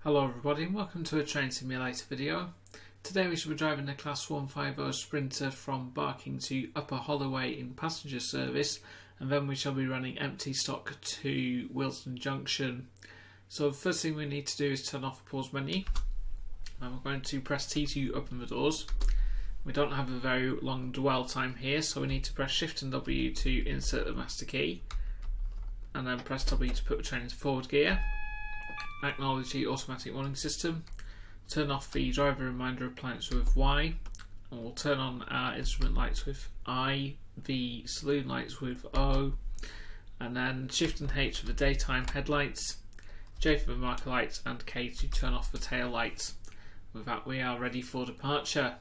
Hello everybody and welcome to a train simulator video. Today we shall be driving a Class 150 Sprinter from Barking to Upper Holloway in passenger service, and then we shall be running empty stock to Willesden Junction. So the first thing we need to do is turn off the pause menu, and we're going to press T to open the doors. We don't have a very long dwell time here, so we need to press Shift and W to insert the master key, and then press W to put the train into forward gear. Acknowledge the automatic warning system, turn off the driver reminder appliance with Y, and we'll turn on our instrument lights with I, the saloon lights with O, and then Shift and H for the daytime headlights, J for the marker lights, and K to turn off the tail lights. With that we are ready for departure.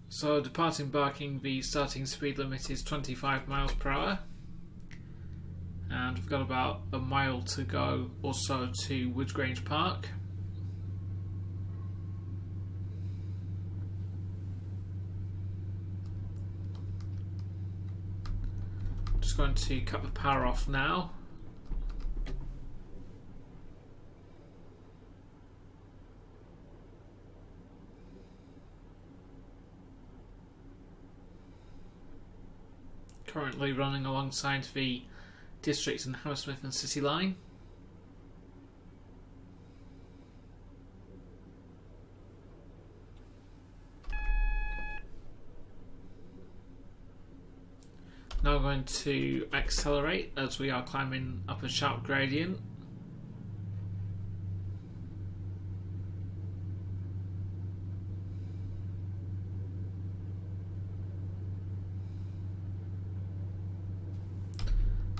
So departing Barking, the starting speed limit is 25 miles per hour, and we've got about a mile to go or so to Woodgrange Park. Just going to cut the power off now. Currently running alongside the District and Hammersmith and City line. Now I'm going to accelerate as we are climbing up a sharp gradient.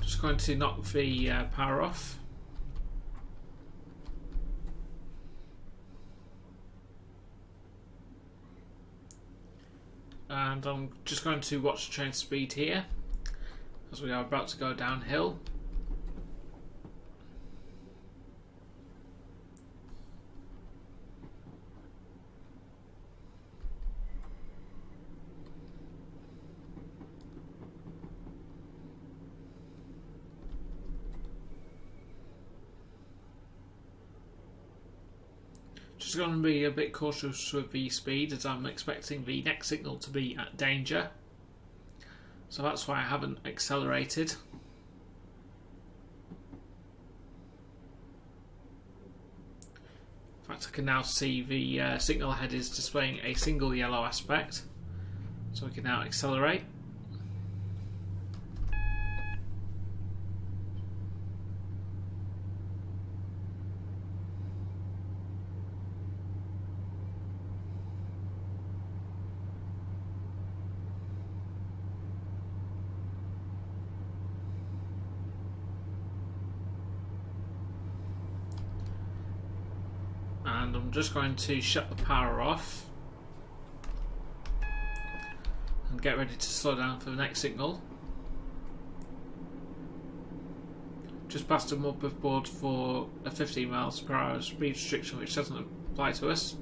Just going to knock the power off. And I'm just going to watch the train speed here as we are about to go downhill. Just going to be a bit cautious with the speed as I'm expecting the next signal to be at danger, so that's why I haven't accelerated. In fact, I can now see the signal ahead is displaying a single yellow aspect, so we can now accelerate. And I'm just going to shut the power off and get ready to slow down for the next signal. Just passed a mud board for a 15 miles per hour speed restriction, which doesn't apply to us.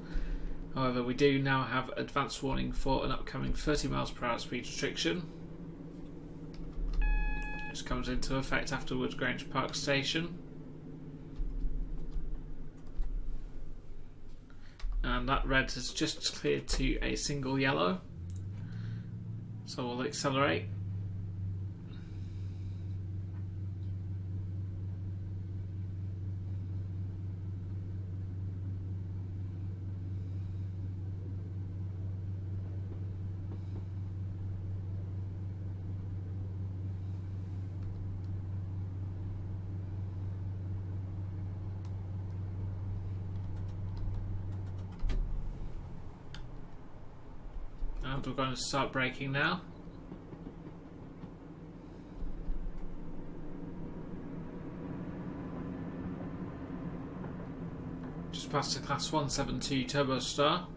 However, we do now have advance warning for an upcoming 30 miles per hour speed restriction, which comes into effect after Woodgrange Park Station. And that red has just cleared to a single yellow, so we'll accelerate. And we're going to start braking now. Just past a Class 172 Turbo Star.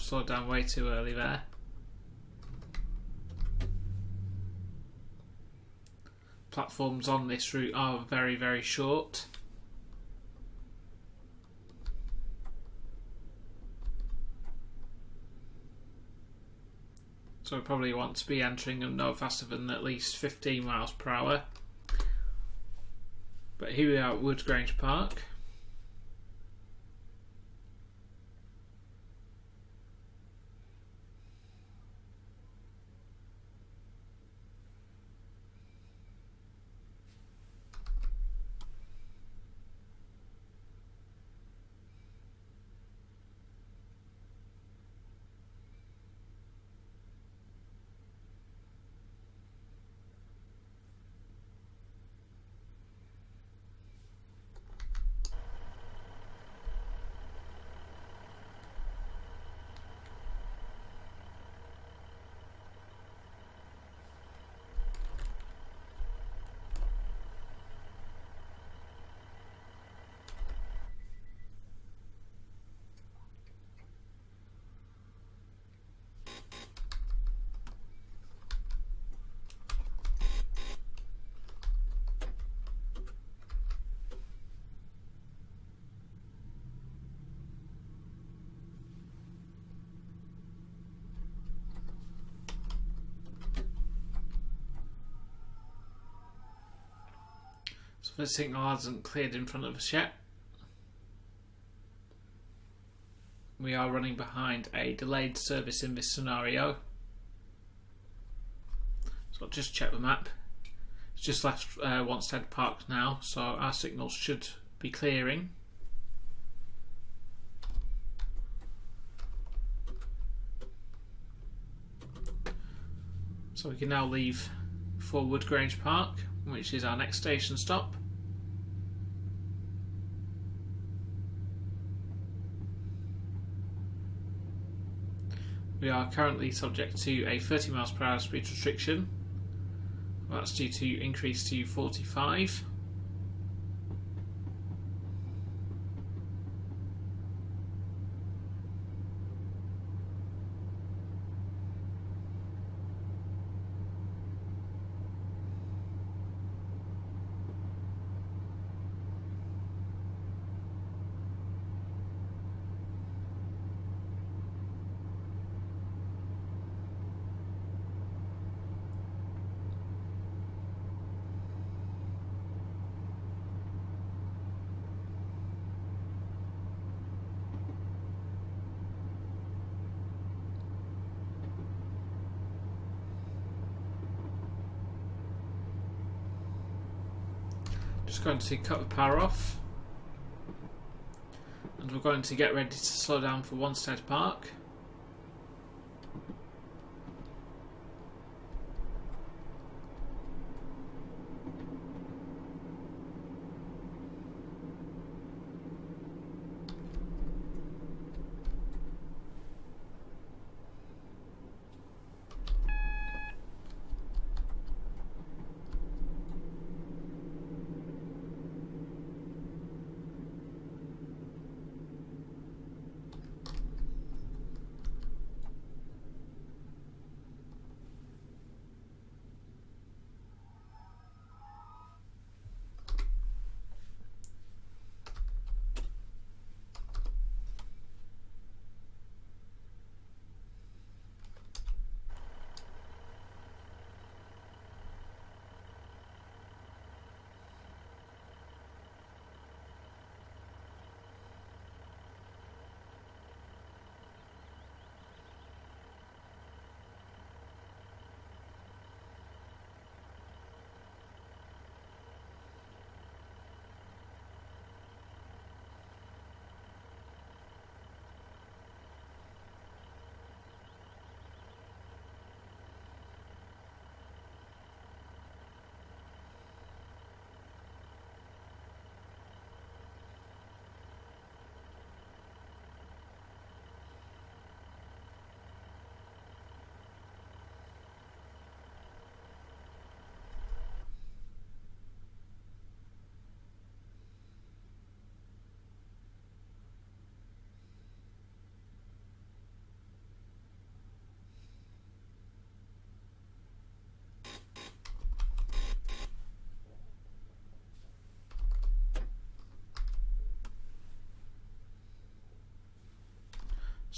slowed down way too early there. Platforms on this route are very, very short. So we probably want to be entering them no faster than at least 15 miles per hour. But here we are at Woodgrange Park. So the signal hasn't cleared in front of us yet. We are running behind a delayed service in this scenario. So I'll just check the map. It's just left Wanstead Park now, so our signals should be clearing. So we can now leave for Woodgrange Park, which is our next station stop. We are currently subject to a 30 miles per hour speed restriction. That's due to increase to 45. Just going to cut the power off, and we're going to get ready to slow down for Wanstead Park.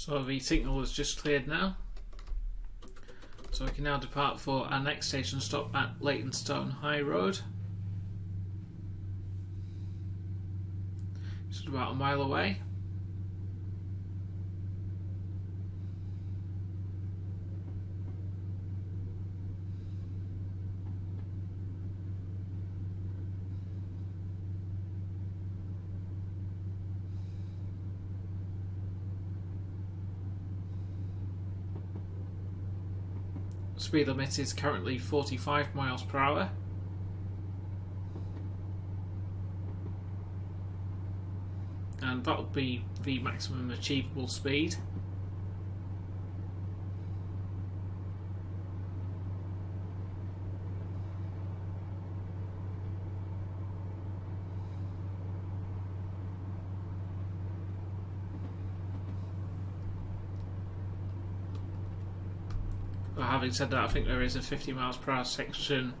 So the signal has just cleared now. So we can now depart for our next station stop at Leytonstone High Road. It's about a mile away. Speed limit is currently 45 miles per hour. And that will be the maximum achievable speed. But having said that, I think there is a 50 miles per hour section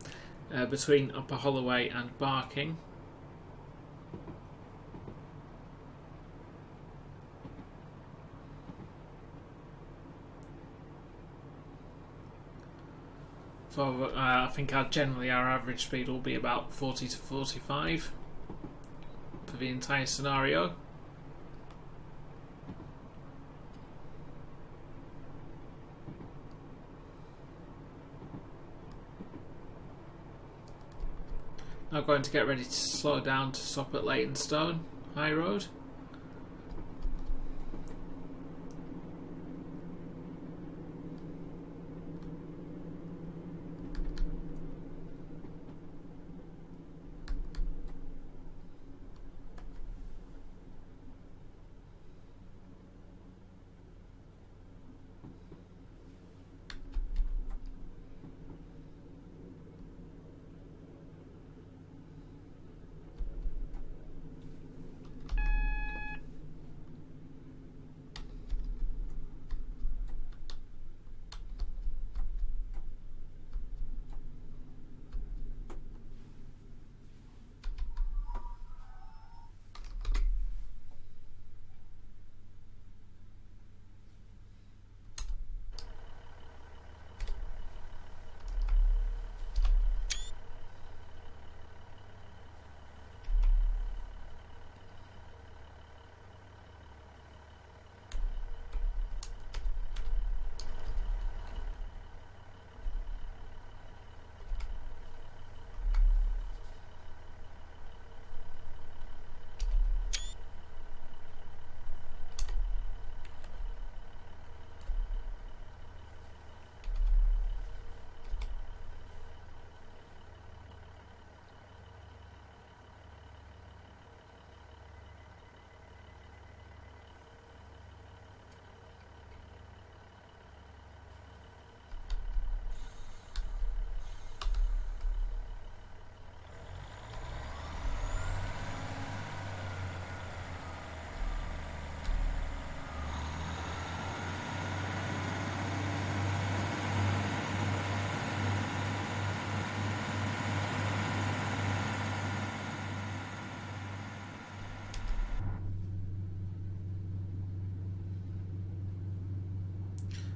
between Upper Holloway and Barking. So I think generally our average speed will be about 40 to 45 for the entire scenario. Now going to get ready to slow down to stop at Leytonstone High Road.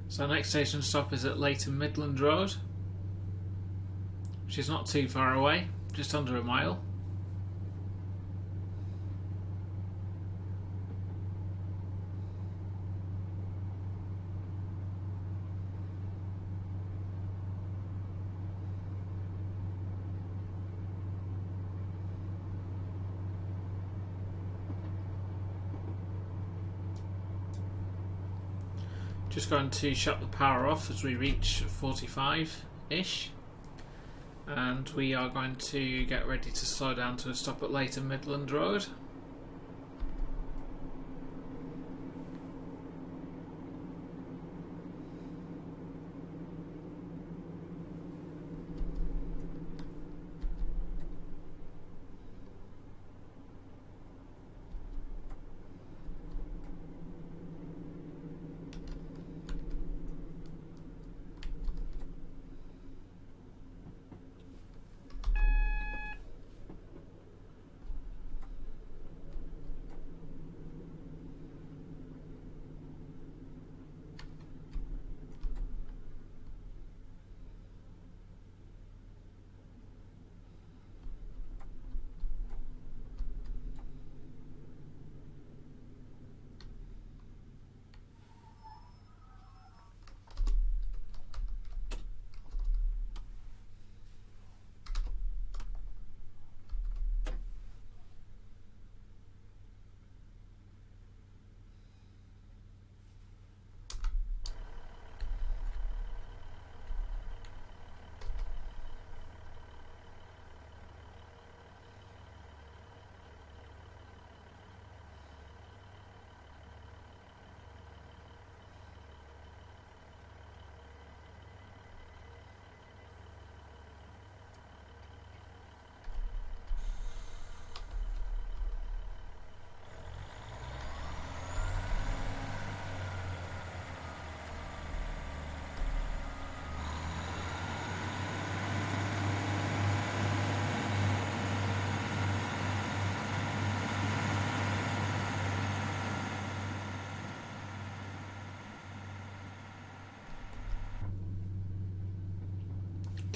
So our next station stop is at Leighton Midland Road, which is not too far away, just under a mile. Just going to shut the power off as we reach 45-ish, and we are going to get ready to slow down to a stop at Leighton Midland Road.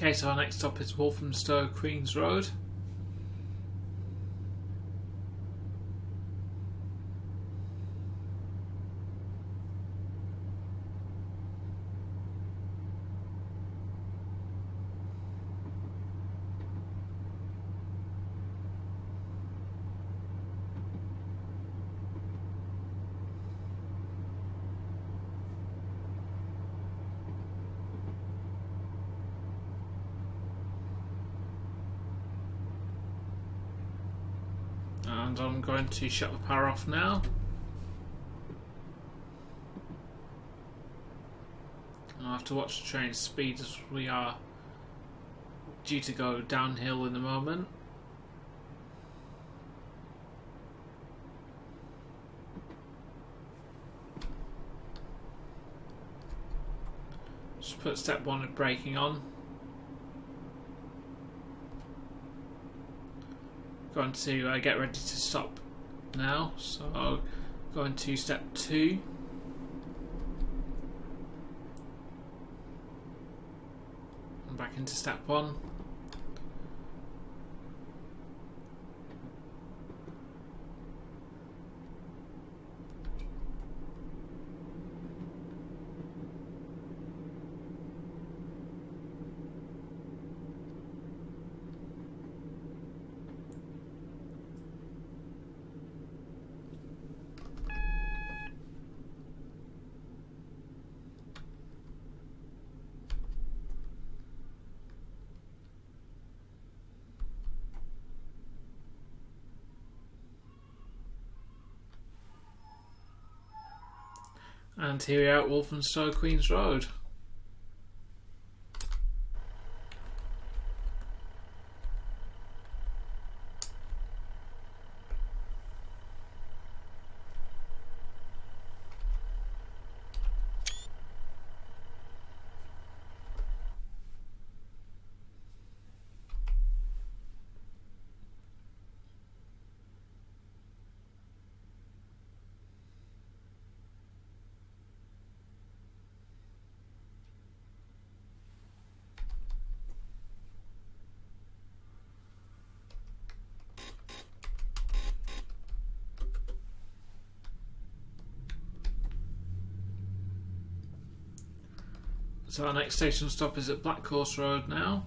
Okay, so our next stop is Walthamstow Queens Road. And I'm going to shut the power off now. And I'll have to watch the train's speed as we are due to go downhill in a moment. Just put step 1 of braking on. Going to get ready to stop now, so going to step 2. And back into step 1. And here we are at Walthamstow Queens Road. So our next station stop is at Black Horse Road now.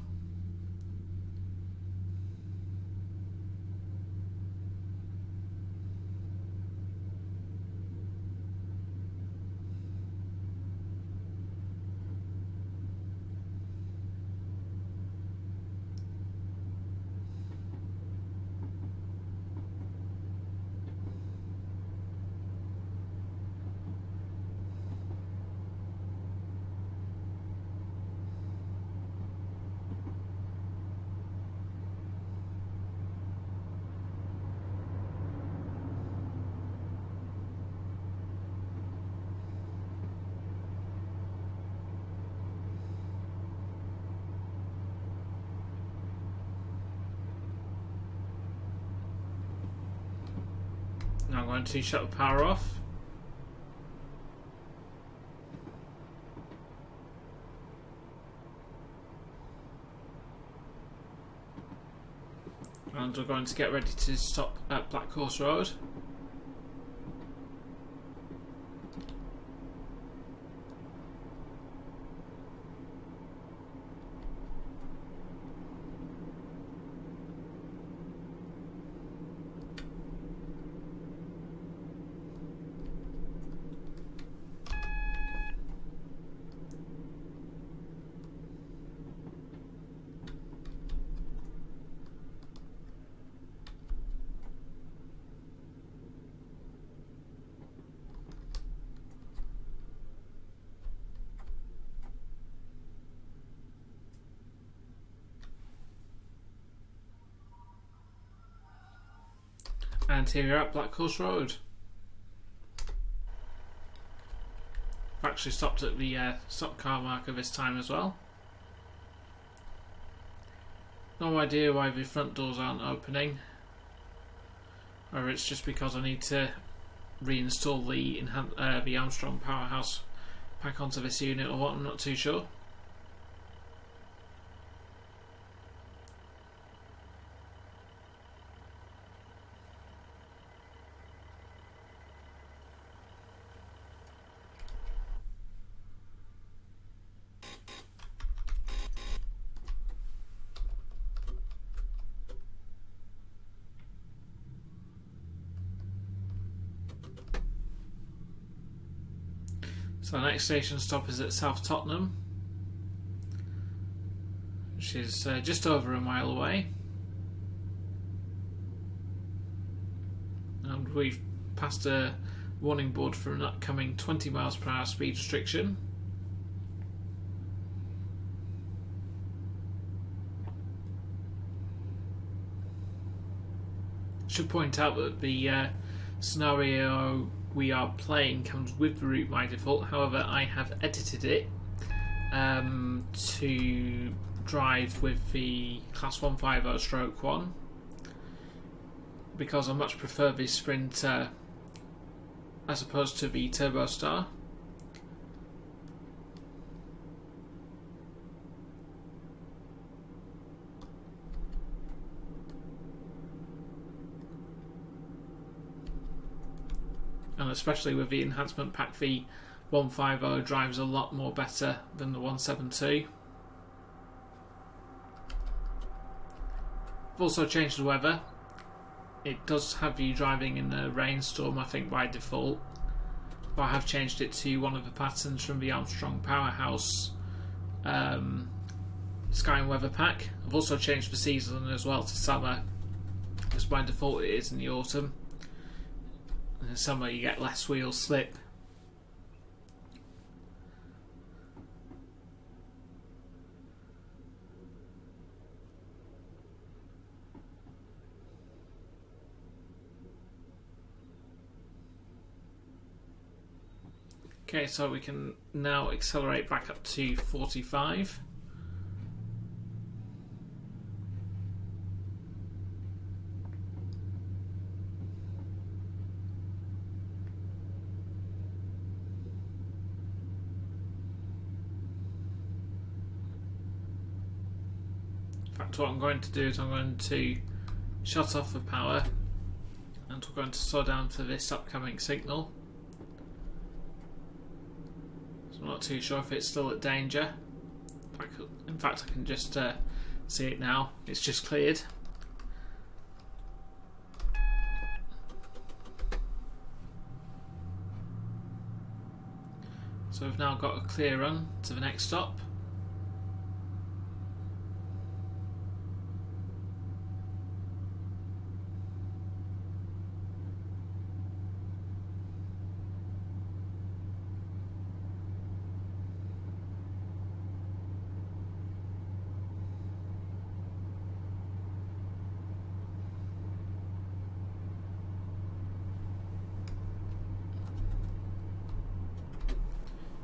Now I'm going to shut the power off. And we're going to get ready to stop at Black Horse Road. And here we're at Black Horse Road. I've actually stopped at the stop car marker this time as well. No idea why the front doors aren't opening. Or it's just because I need to reinstall the Armstrong powerhouse back onto this unit or what, I'm not too sure. So our next station stop is at South Tottenham, which is just over a mile away. And we've passed a warning board for an upcoming 20 miles per hour speed restriction. Should point out that the scenario we are playing comes with the route by default. However, I have edited it to drive with the Class 150/1 because I much prefer the Sprinter as opposed to the Turbo Star. And especially with the enhancement pack, the 150 drives a lot more better than the 172. I've also changed the weather. It does have you driving in a rainstorm, I think, by default. But I have changed it to one of the patterns from the Armstrong Powerhouse Sky and Weather pack. I've also changed the season as well to summer, because by default it is in the autumn. In summer you get less wheel slip. Okay, so we can now accelerate back up to 45. In fact, what I'm going to do is I'm going to shut off the power and we're going to slow down for this upcoming signal. So I'm not too sure if it's still at danger. In fact, I can just see it now. It's just cleared. So we've now got a clear run to the next stop.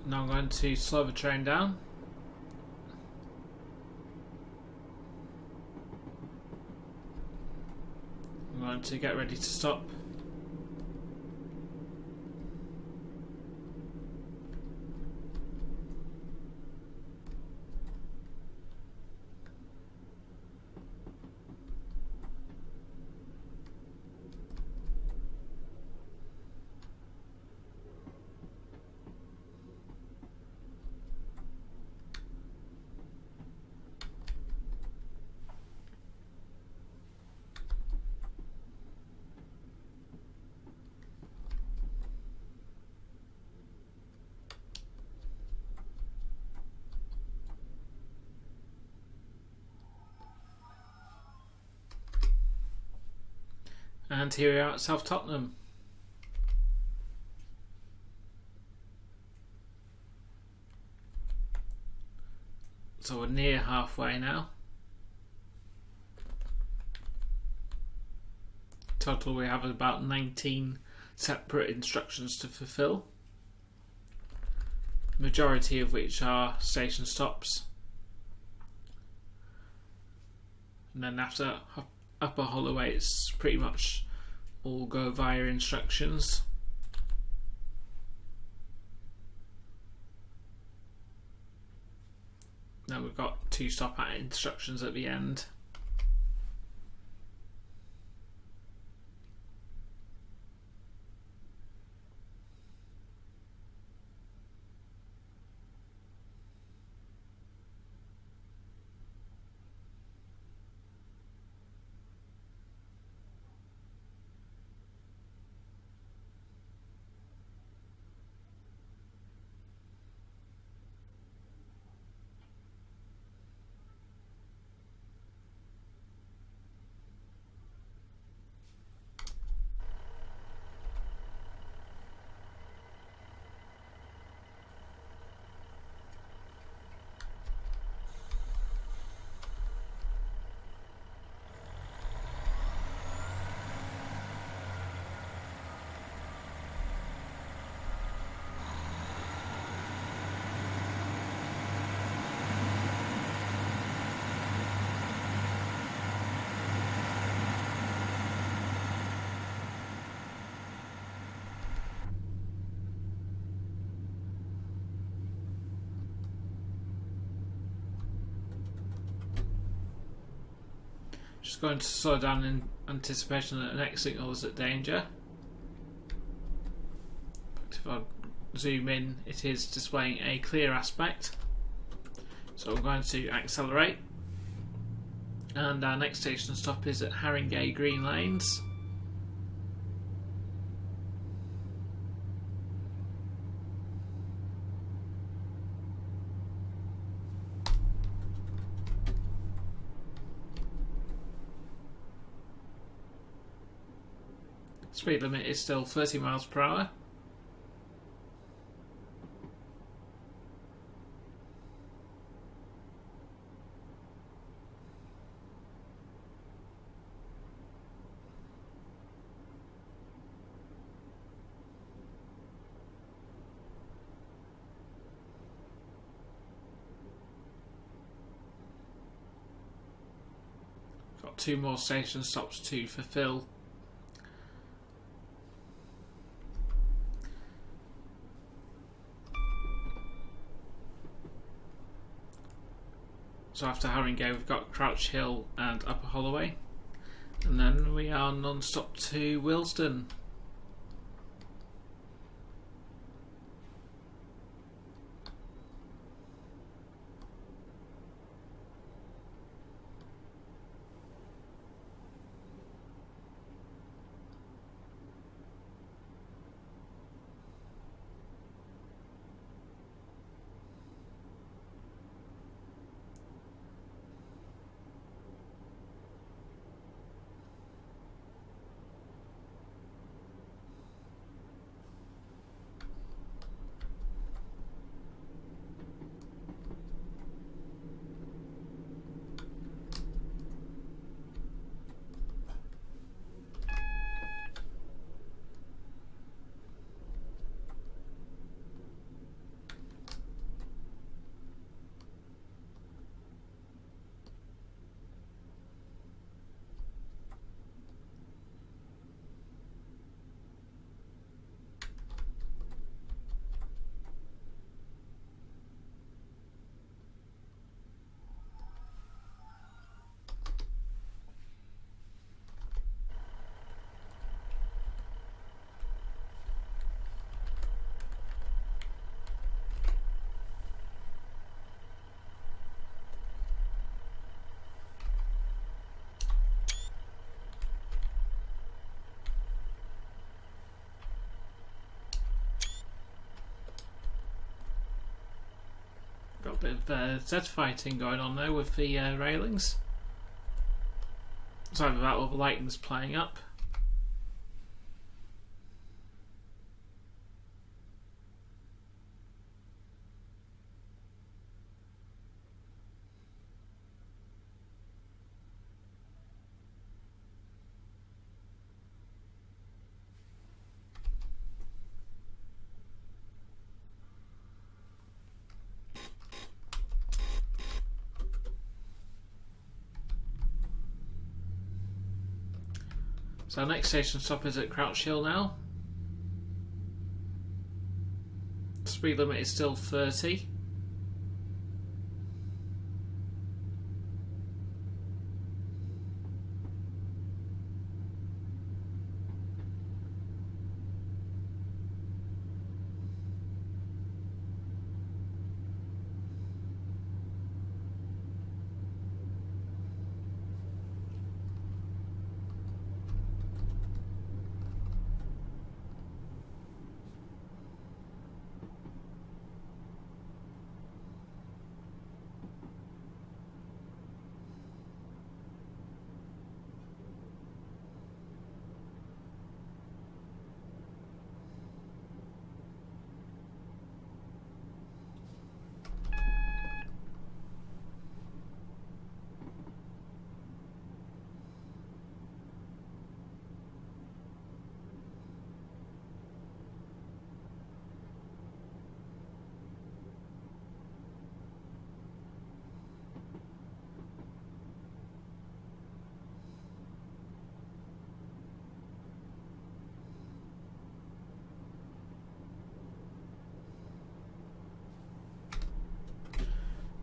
Now I'm going to slow the train down. I'm going to get ready to stop. And here we are at South Tottenham. So we're near halfway now. Total we have about 19 separate instructions to fulfill, majority of which are station stops. And then after Upper Holloway it's pretty much all go via instructions. Now we've got 2 stop at instructions at the end. Just going to slow down in anticipation that the next signal is at danger. But if I zoom in, it is displaying a clear aspect. So I'm going to accelerate. And our next station stop is at Haringey Green Lanes. Speed limit is still 30 miles per hour. Got 2 more station stops to fulfill. So after Haringey we've got Crouch Hill and Upper Holloway, and then we are non-stop to Willesden. Got a bit of Z fighting going on there with the railings. It's either that or the lighting's playing up. So our next station stop is at Crouch Hill now. Speed limit is still 30.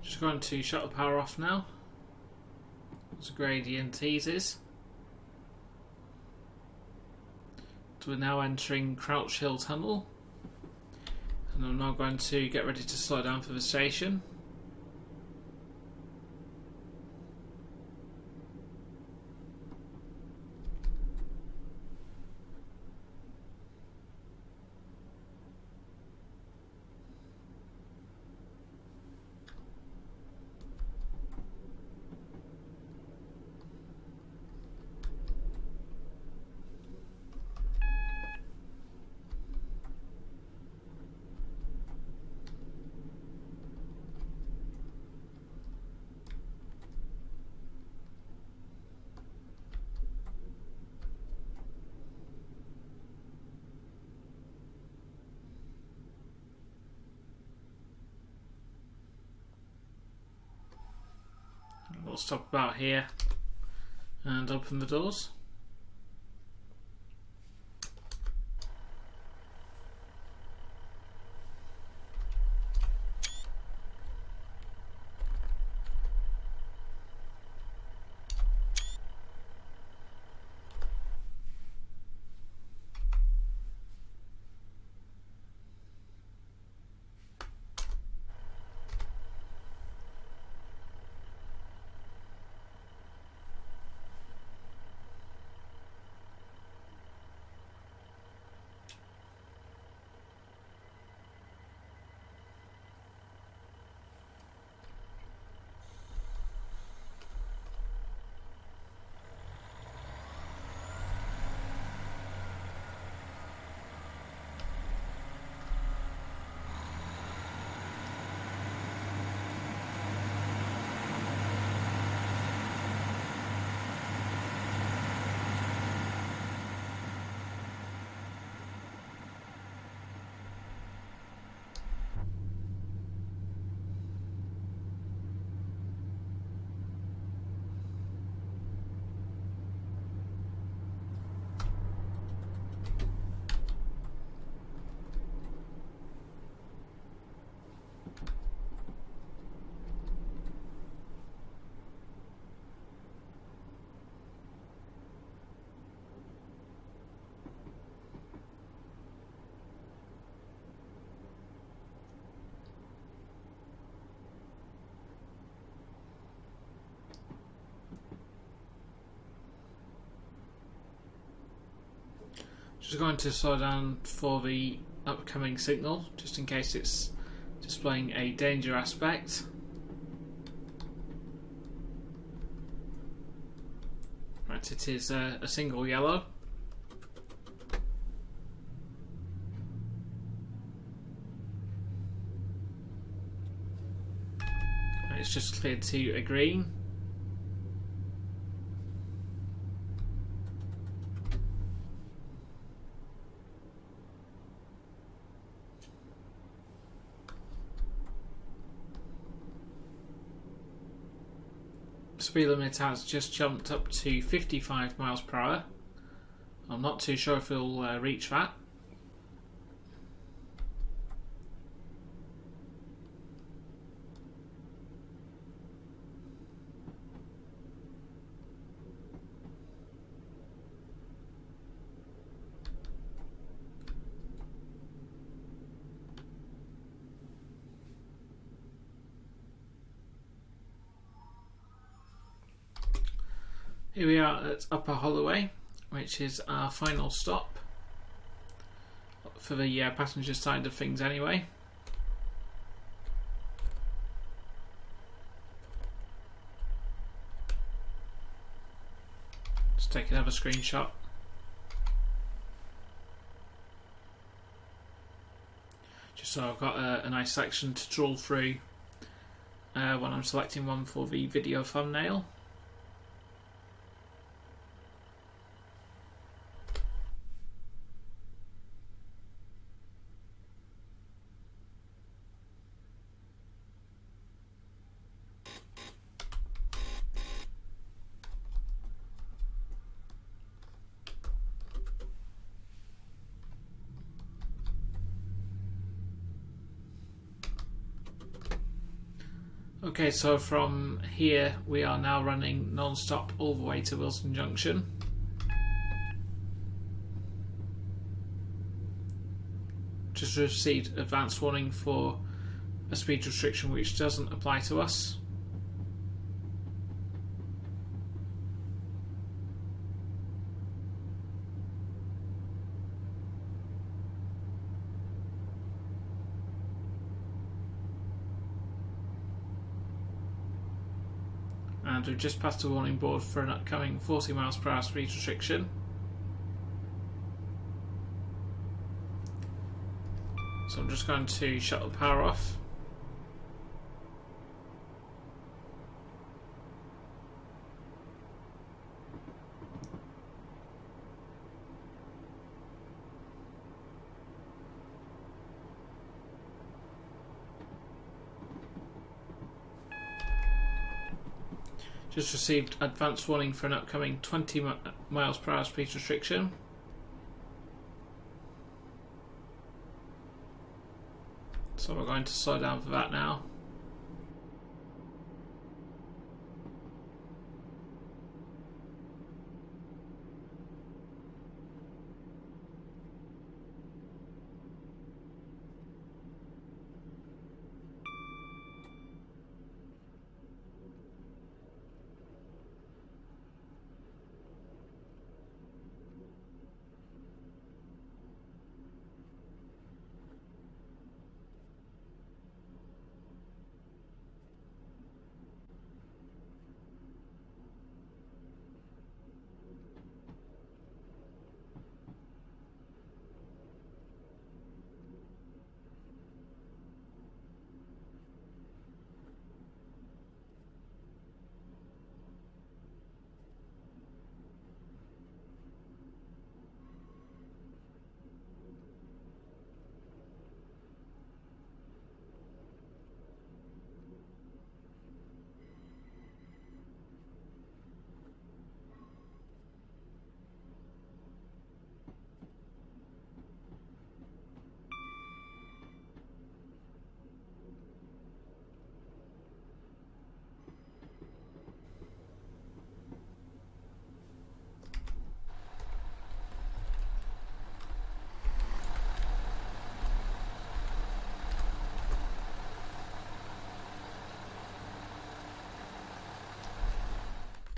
Just going to shut the power off now. as gradient eases. So we're now entering Crouch Hill Tunnel, and I'm now going to get ready to slow down for the station. We'll stop about here and open the doors. Just going to slow down for the upcoming signal, just in case it's displaying a danger aspect. Right, it is a single yellow. And it's just cleared to a green. Speed limit has just jumped up to 55 miles per hour. I'm not too sure if it'll reach that. Here we are at Upper Holloway, which is our final stop for the passenger side of things anyway. Let's take another screenshot. Just so I've got a nice section to trawl through when I'm selecting one for the video thumbnail. Okay, so from here we are now running non-stop all the way to Willesden Junction. Just received advance warning for a speed restriction which doesn't apply to us. And we've just passed a warning board for an upcoming 40 miles per hour speed restriction. So I'm just going to shut the power off. Just received advance warning for an upcoming 20 miles per hour speed restriction. So we're going to slow down for that now.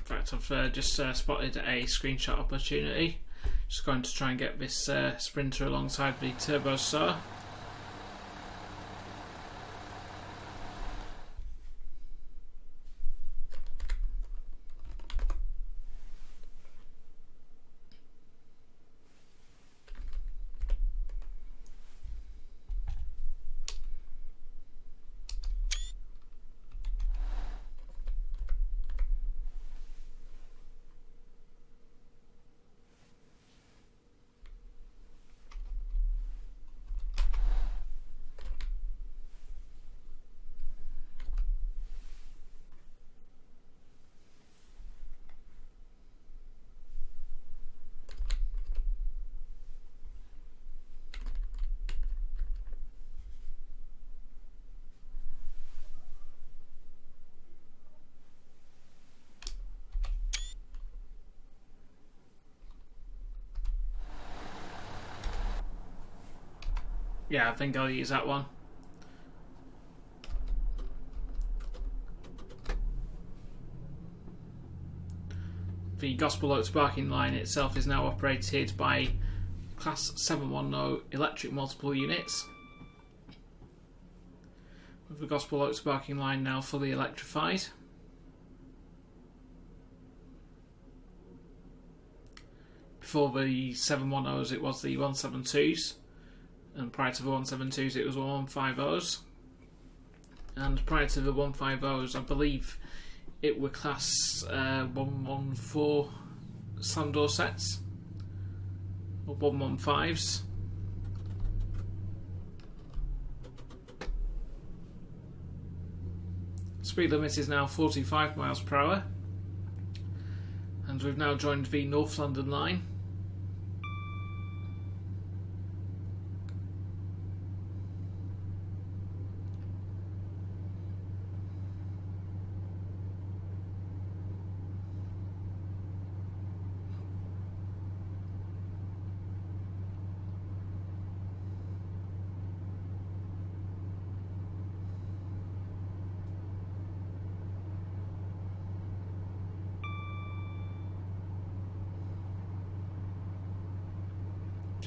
In fact, I've just spotted a screenshot opportunity. Just going to try and get this Sprinter alongside the Turbo Star. Yeah, I think I'll use that one. The Gospel Oaks parking line itself is now operated by Class 710 electric multiple units, with the Gospel Oaks parking line now fully electrified. Before the 710s it was the 172s, and prior to the 172s it was 150s, and prior to the 150s I believe it were class 114 slam door sets or 115s. Speed limit is now 45 miles per hour, and we've now joined the North London line.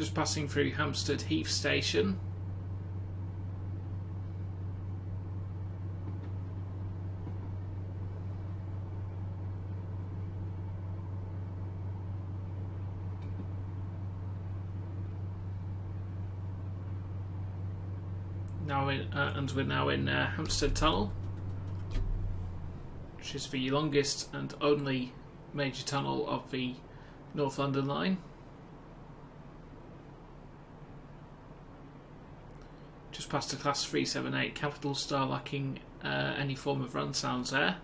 Just passing through Hampstead Heath Station. We're now in Hampstead Tunnel, which is the longest and only major tunnel of the North London line. Just past a Class 378 Capital Star, lacking any form of run sounds there.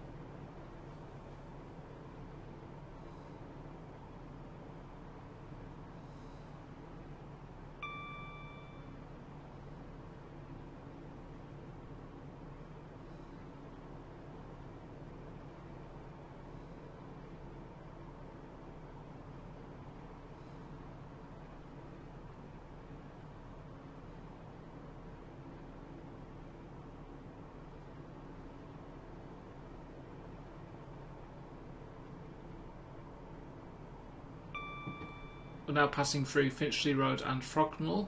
We're now passing through Finchley Road and Frognall.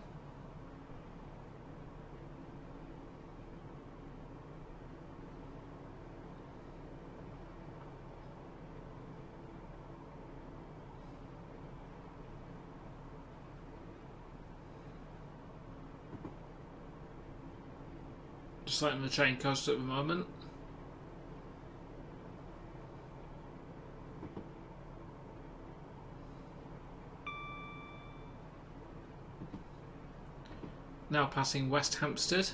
Just letting the train coast at the moment. Now passing West Hampstead.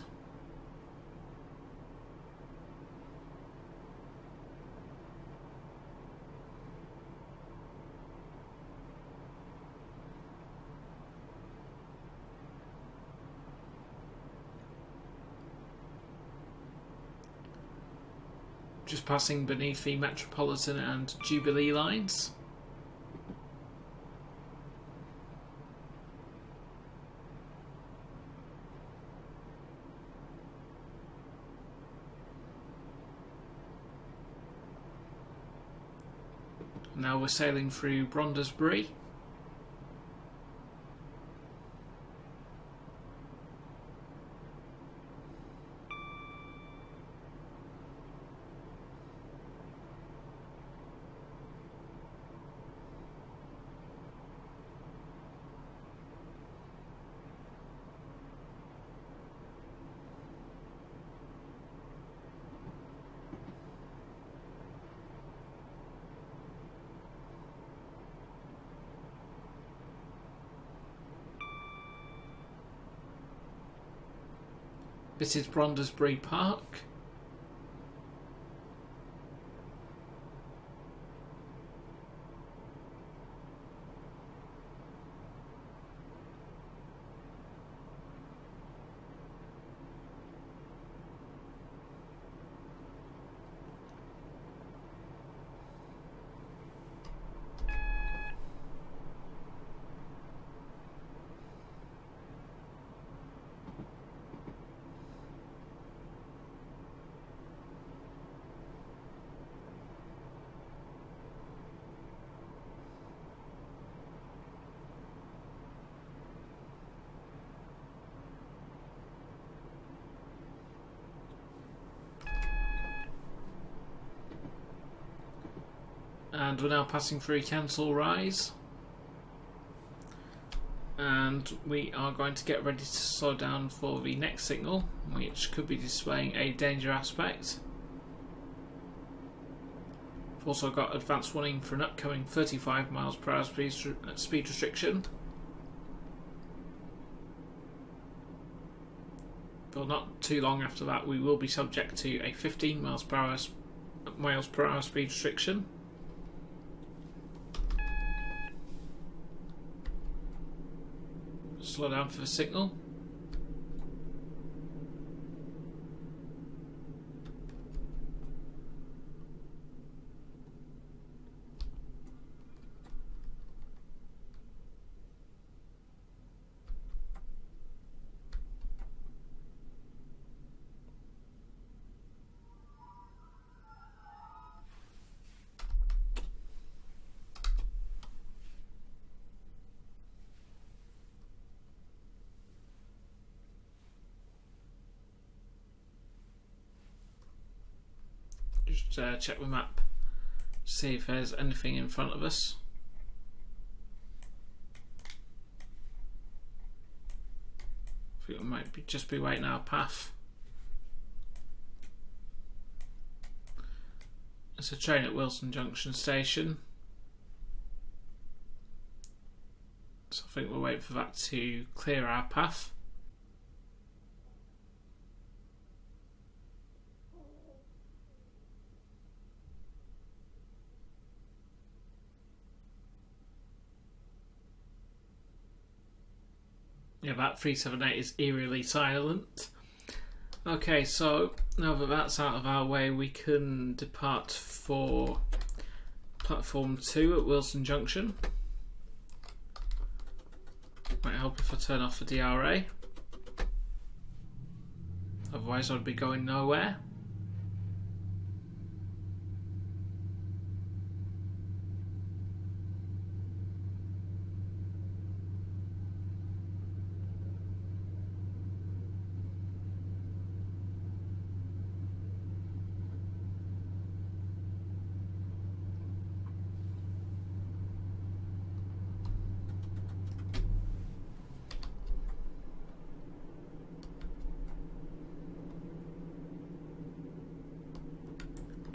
Just passing beneath the Metropolitan and Jubilee lines. Now we're sailing through Brondesbury. This is Brondesbury Park. And we're now passing through Kensal Rise. And we are going to get ready to slow down for the next signal, which could be displaying a danger aspect. We've also got advance warning for an upcoming 35 miles per hour speed restriction. But not too long after that, we will be subject to a 15 miles per hour speed restriction. Slow down for the signal. Just check the map, see if there's anything in front of us. I think we might just be waiting our path. There's a train at Willesden Junction station, so I think we'll wait for that to clear our path. Yeah, that 378 is eerily silent. Okay, so now that that's out of our way, we can depart for platform 2 at Willesden Junction. Might help if I turn off the DRA. Otherwise I'd be going nowhere.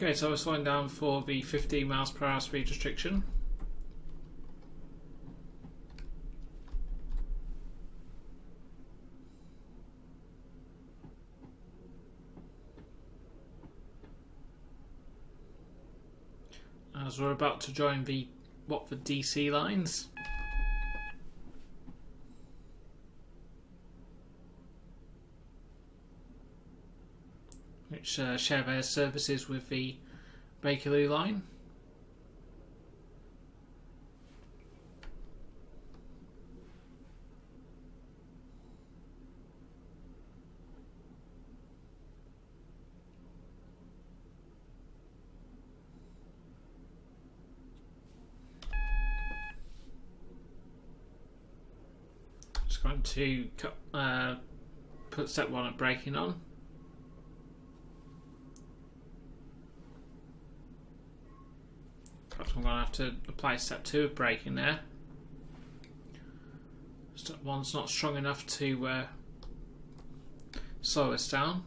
Okay, so we're slowing down for the 15 miles per hour speed restriction. As we're about to join the Watford DC lines. Which share their services with the Bakerloo line. Just going to put step 1 at braking on. I'm going to have to apply step 2 of braking there. Step 1's not strong enough to slow us down.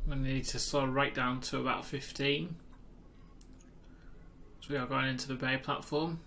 I'm going to need to slow right down to about 15. So we are going into the bay platform.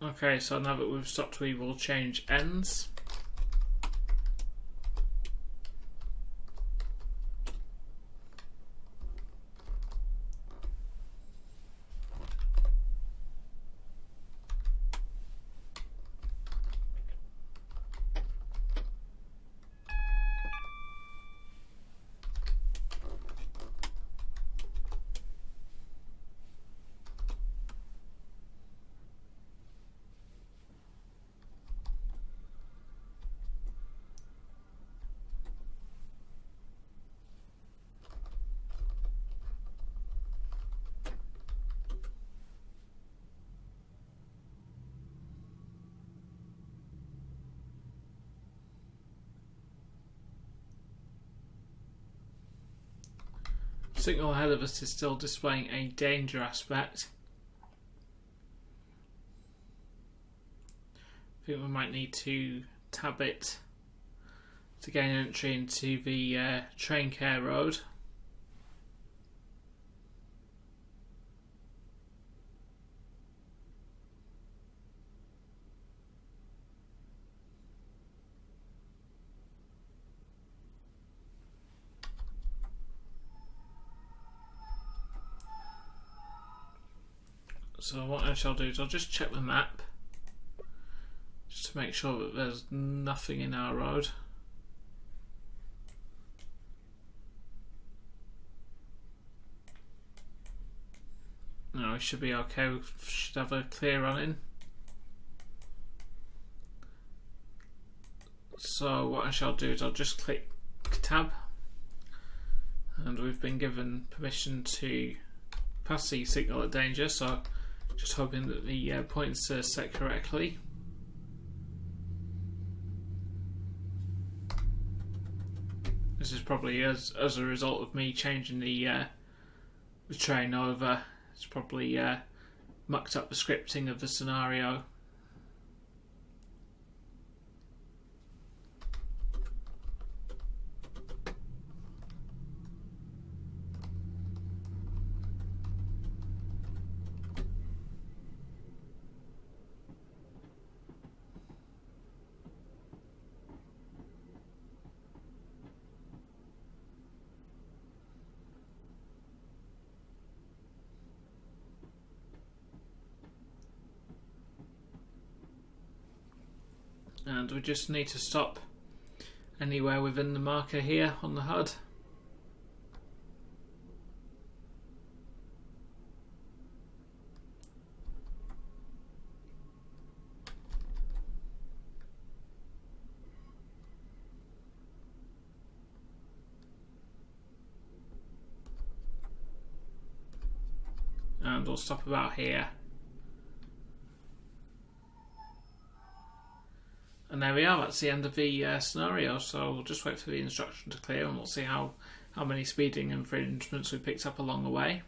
Okay, so now that we've stopped, we will change ends. Signal ahead of us is still displaying a danger aspect. I think we might need to tab it to gain entry into the train care road. So what I shall do is I'll just check the map just to make sure that there's nothing in our road. No, we should be okay. We should have a clear running. So what I shall do is I'll just click tab, and we've been given permission to pass the signal at danger, so just hoping that the points are set correctly. This is probably as a result of me changing the train over. It's probably mucked up the scripting of the scenario. And we just need to stop anywhere within the marker here on the HUD. And we'll stop about here. And there we are, that's the end of the scenario, so we'll just wait for the instruction to clear and we'll see how many speeding infringements we picked up along the way.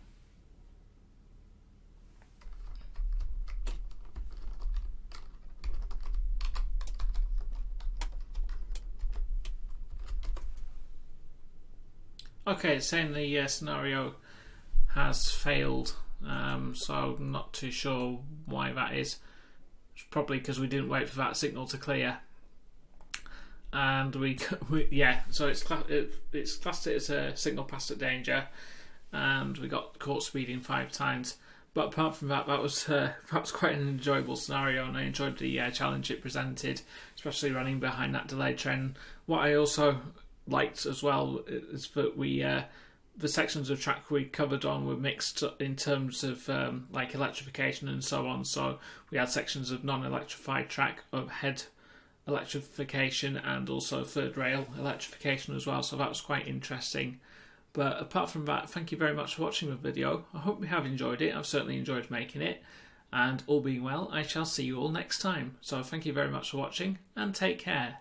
Okay, it's saying the scenario has failed, so I'm not too sure why that is. It's probably because we didn't wait for that signal to clear, and yeah. So it's classed it as a signal passed at danger, and we got caught speeding 5 times. But apart from that, that was quite an enjoyable scenario, and I enjoyed the challenge it presented, especially running behind that delayed train. What I also liked as well is that the sections of track we covered on were mixed in terms of like electrification and so on. So we had sections of non-electrified track, overhead electrification, and also third rail electrification as well. So that was quite interesting. But apart from that, thank you very much for watching the video. I hope you have enjoyed it. I've certainly enjoyed making it. And all being well, I shall see you all next time. So thank you very much for watching, and take care.